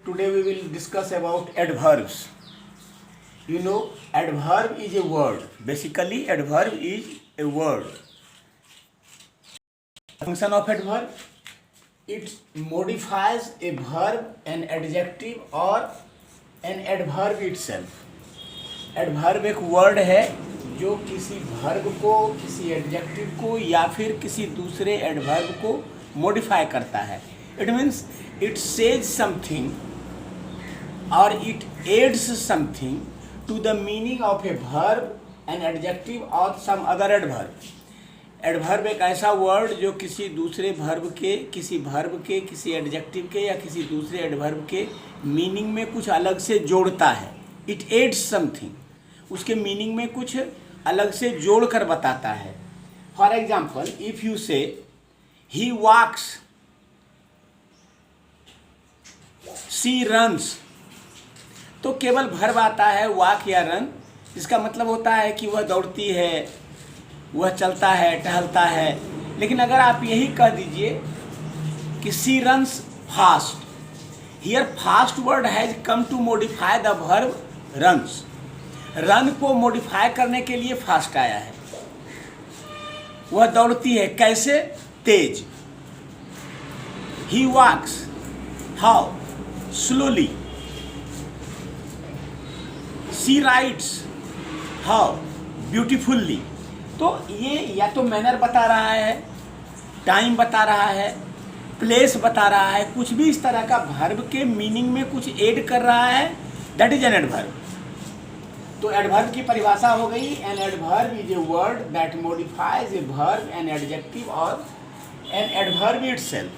Today we will discuss about adverbs. You know, adverb is a word. Basically, adverb is a word. Function of adverb, it modifies a verb, an adjective or an adverb itself. Adverb एक word है जो किसी verb को, किसी adjective को या फिर किसी दूसरे adverb को modify करता है. It means it says something or it adds something to the meaning of a verb, an adjective or some other adverb. Adverb एक ऐसा वर्ड जो किसी दूसरे वर्ब के, किसी वर्ब के, किसी एडजेक्टिव के या किसी दूसरे एडवर्ब के मीनिंग में कुछ अलग से जोड़ता है. इट एड्स समथिंग, उसके मीनिंग में कुछ अलग से जोड़ कर बताता है. फॉर एग्जाम्पल, इफ यू से ही वॉक्स, सी रन्स, तो केवल वर्ब आता है वॉक या रन. इसका मतलब होता है कि वह दौड़ती है, वह चलता है, टहलता है. लेकिन अगर आप यही कह दीजिए कि she runs fast, here fast word has come to modify the verb runs. Run को मॉडिफाई करने के लिए फास्ट आया है. वह दौड़ती है, कैसे? तेज. He walks, how? Slowly. She rides, how? Beautifully. तो ये या तो मैनर बता रहा है, टाइम बता रहा है, प्लेस बता रहा है, कुछ भी इस तरह का वर्ब के मीनिंग में कुछ ऐड कर रहा है. That is an adverb. तो एडवर्ब की परिभाषा हो गई, an adverb is a word that modifies a verb, an adjective और an adverb itself.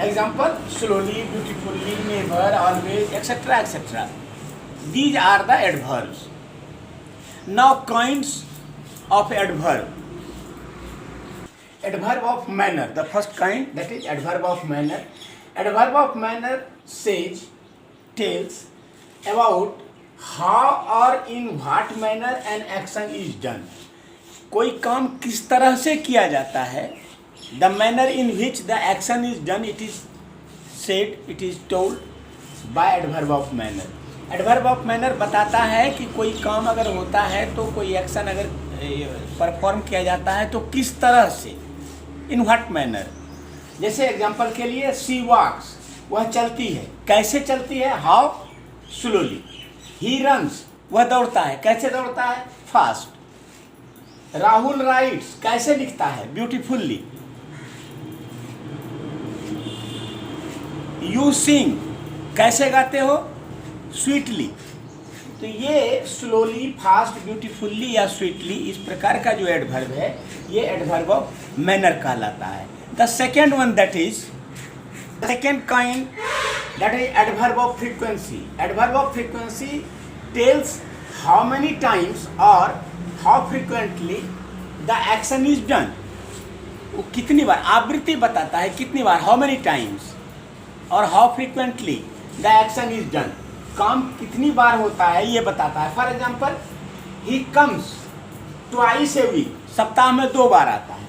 Example, slowly, beautifully, never, always, etcetera etcetera. These are the adverbs. Now kinds of adverb. Adverb of manner, the first kind, that is adverb of manner. Adverb of manner says, tells about how or in what manner an action is done. कोई काम किस तरह से किया जाता है. The manner in which the action is done, it is said, it is told by adverb of manner. Adverb of manner बताता है कि कोई काम अगर होता है तो कोई एक्शन अगर परफॉर्म किया जाता है तो किस तरह से, इन व्हाट मैनर. जैसे एग्जांपल के लिए, सी वॉक्स, वह चलती है, कैसे चलती है? हाउ? स्लोली. ही रन्स, वह दौड़ता है, कैसे दौड़ता है? फास्ट. राहुल राइट्स, कैसे लिखता है? ब्यूटीफुल्ली. यू सिंग, कैसे गाते हो? स्वीटली. तो ये स्लोली, फास्ट, ब्यूटीफुल्ली या स्वीटली, इस प्रकार का जो एडवर्ब है ये एडवर्ब ऑफ मैनर कहलाता है. The second one, that is second kind, that is adverb of frequency. Adverb of frequency tells how many times और how frequently the action is done. वो कितनी बार, आवृत्ति बताता है कितनी बार, हाउ मेनी टाइम्स, और how frequently the action is done, काम कितनी बार होता है ये बताता है. For example, he comes twice a week, सप्ताह में 2 बार आता है.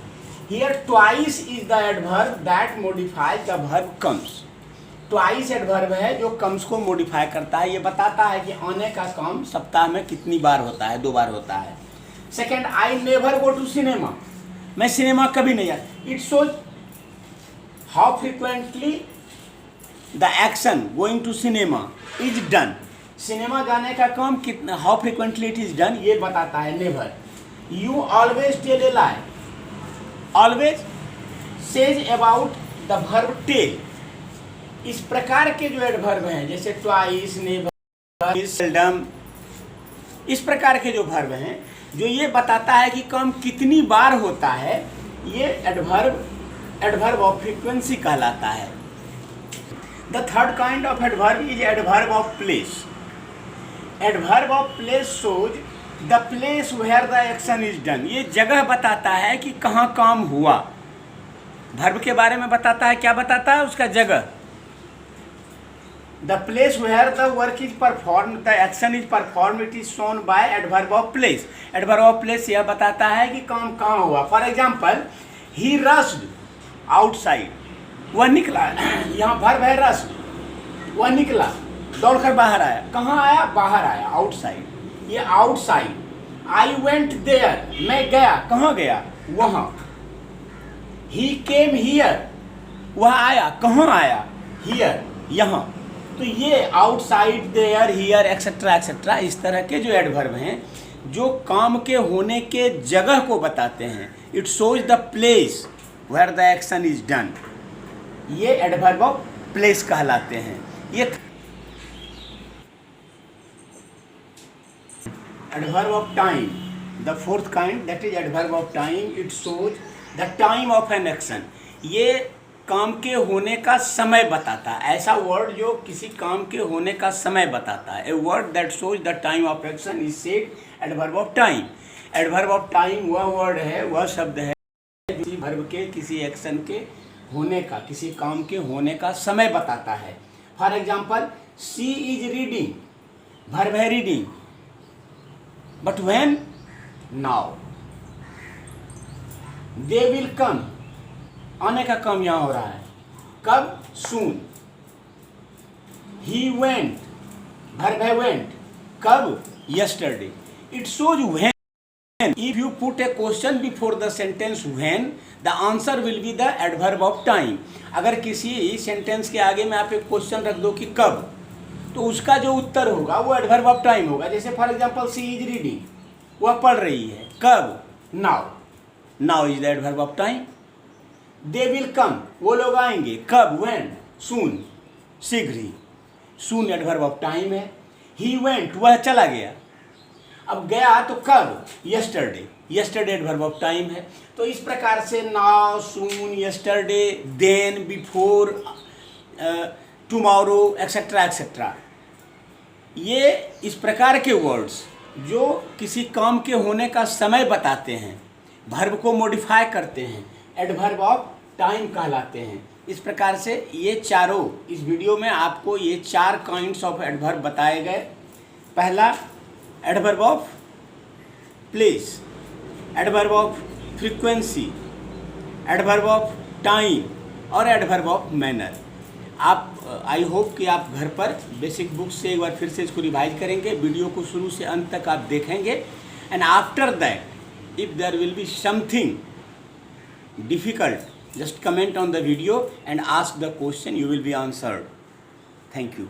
Here twice is the adverb that modifies the verb comes. Twice adverb है जो कम्स को मॉडिफाई करता है. ये बताता है कि आने का काम सप्ताह में कितनी बार होता है, 2 बार होता है. Second, I never go to cinema, मैं सिनेमा कभी नहीं जाता. It shows how frequently the action going to cinema is done. Cinema जाने का काम कितना, how frequently it is done, ये बताता है never. You always tell a lie, always says about the verb tell. इस प्रकार के जो एडवर्ब हैं, जैसे ट्वाइस, नेवर, सेल्डम, इस प्रकार के जो वर्ब हैं जो ये बताता है कि काम कितनी बार होता है, ये एडवर्ब ऑफ फ्रीक्वेंसी कहलाता है. The third kind of adverb is adverb of place. Adverb of place shows the place where the action is done. ये जगह बताता है कि कहाँ काम हुआ. वर्ब के बारे में बताता है, क्या बताता है? उसका जगह. The place where the work is performed, the action is performed, it is shown by adverb of place. Adverb of place यह बताता है कि काम कहाँ हुआ. For example, he rushed outside, वह निकला. यहाँ वर्ब है रश. वह निकला, दौड़कर बाहर आया। कहाँ आया? बाहर आया, आउटसाइड। ये आउटसाइड। आई वेंट देयर, मैं गया। कहाँ गया? वहाँ। ही केम हियर, वह आया। कहाँ आया? हियर, यहाँ। तो ये outside, there, here, etcetera etcetera, इस तरह के जो एडवर्ब हैं जो काम के होने के जगह को बताते हैं। It shows the place where the action is done, ये एडवर्ब ऑफ प्लेस कहलाते हैं। ये adverb of time, the fourth kind, that is adverb of time. It shows the time of an action, ये काम के होने का समय बताता है। ऐसा वर्ड जो किसी काम के होने का समय बताता है। ए word that shows the time of action is said adverb of time. Adverb of time वह वर्ड है, वह शब्द है किसी वर्ब के, किसी एक्शन के होने का, किसी काम के होने का समय बताता है। For example, she is reading, verb है reading, but when? Now. They will come, आने का काम यहाँ हो रहा है, कब? सून। ही वेंट, वर्ब है वेंट, कब? Yesterday. It shows when. If you put a question before the sentence when, the answer will be the adverb of time. अगर किसी सेंटेंस के आगे में आप एक क्वेश्चन रख दो कि कब, तो उसका जो उत्तर होगा वो एडवर्ब ऑफ टाइम होगा। जैसे for example, she is reading, वह पढ़ रही है, कब? Now. Now is the adverb of time. They will कम, वो लोग आएंगे, कब? व्हेन? सून, शीघ्र ही। सून एडवर्ब ऑफ टाइम है। ही वेंट, वह चला गया। अब गया तो कब? Yesterday. Yesterday adverb of time है। तो इस प्रकार से now, soon, yesterday, then, before, tomorrow, etcetera etcetera, ये इस प्रकार के वर्ड्स जो किसी काम के होने का समय बताते हैं, वर्ब को मॉडिफाई करते हैं, एडवर्ब ऑफ टाइम कहलाते हैं। इस प्रकार से ये चारों, इस वीडियो में आपको ये 4 काइंड्स ऑफ एडवर्ब बताए गए। पहला, adverb of place, adverb of frequency, adverb of time और एडवर्ब ऑफ मैनर। आप आई होप कि आप घर पर बेसिक बुक से एक बार फिर से इसको रिवाइज करेंगे, वीडियो को शुरू से अंत तक आप देखेंगे। And after that if there will be something difficult, just comment on the video and ask the question, you will be answered. Thank you.